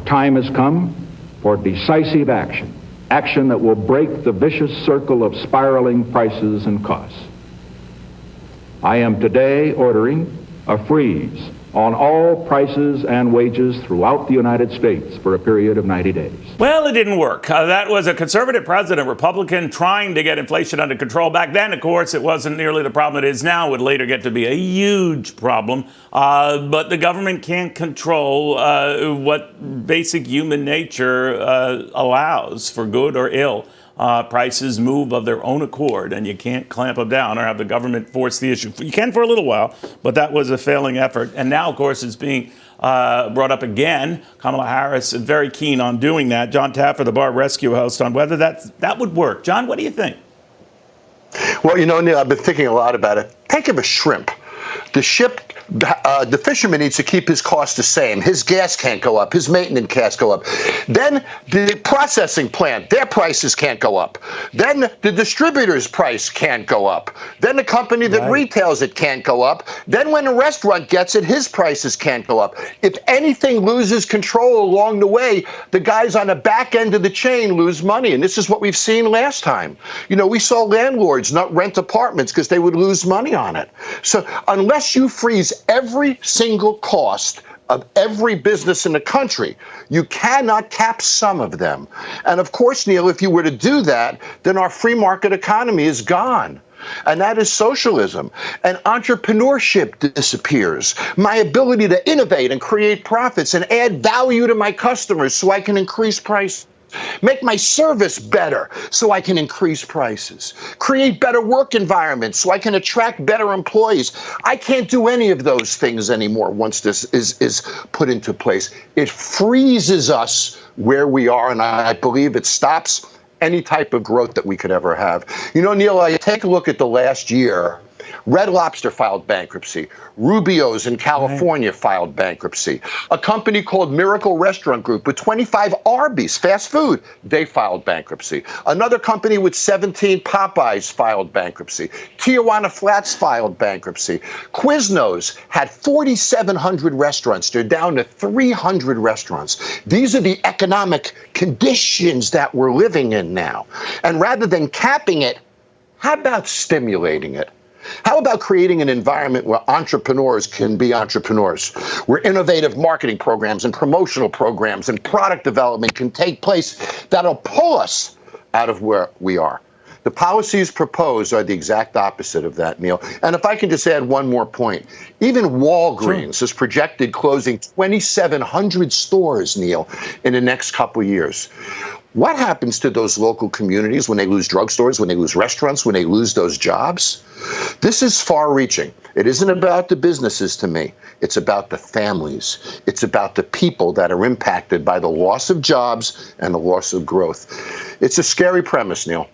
time has come for decisive action, action that will break the vicious circle of spiraling prices and costs. I am today ordering a freeze on all prices and wages throughout the United States for a period of 90 days. Well, it didn't work. That was a conservative president, Republican, trying to get inflation under control. Back then, of course, it wasn't nearly the problem it is now. It would later get to be a huge problem. But the government can't control what basic human nature allows, for good or ill. Prices move of their own accord, and you can't clamp them down or have the government force the issue. You can for a little while, but that was a failing effort. And now, of course, it's being brought up again. Kamala Harris is very keen on doing that. Jon Taffer, the bar rescue host, on whether that would work. John, what do you think? Well, you know, Neil, I've been thinking a lot about it. Think of a shrimp. The fisherman needs to keep his costs the same. His gas can't go up. His maintenance can't go up. Then the processing plant, their prices can't go up. Then the distributor's price can't go up. Then the company that retails it can't go up. Then when a restaurant gets it, his prices can't go up. If anything loses control along the way, the guys on the back end of the chain lose money. And this is what we've seen last time. You know, we saw landlords not rent apartments because they would lose money on it. So unless you freeze every single cost of every business in the country, you cannot cap some of them. And of course, Neil, if you were to do that, then our free market economy is gone. And that is socialism. And entrepreneurship disappears. My ability to innovate and create profits and add value to my customers so I can increase prices. Make my service better so I can increase prices. Create better work environments so I can attract better employees. I can't do any of those things anymore once this is put into place. It freezes us where we are, and I believe it stops any type of growth that we could ever have. You know, Neil, I take a look at the last year. Red Lobster filed bankruptcy. Rubio's in California filed bankruptcy. A company called Miracle Restaurant Group with 25 Arby's, fast food, they filed bankruptcy. Another company with 17 Popeyes filed bankruptcy. Tijuana Flats filed bankruptcy. Quiznos had 4,700 restaurants. They're down to 300 restaurants. These are the economic conditions that we're living in now. And rather than capping it, how about stimulating it? How about creating an environment where entrepreneurs can be entrepreneurs, where innovative marketing programs and promotional programs and product development can take place that'll pull us out of where we are? The policies proposed are the exact opposite of that, Neil. And if I can just add one more point, even Walgreens is projected closing 2,700 stores, Neil, in the next couple of years. What happens to those local communities when they lose drugstores, when they lose restaurants, when they lose those jobs? This is far-reaching. It isn't about the businesses to me. It's about the families. It's about the people that are impacted by the loss of jobs and the loss of growth. It's a scary premise, Neil.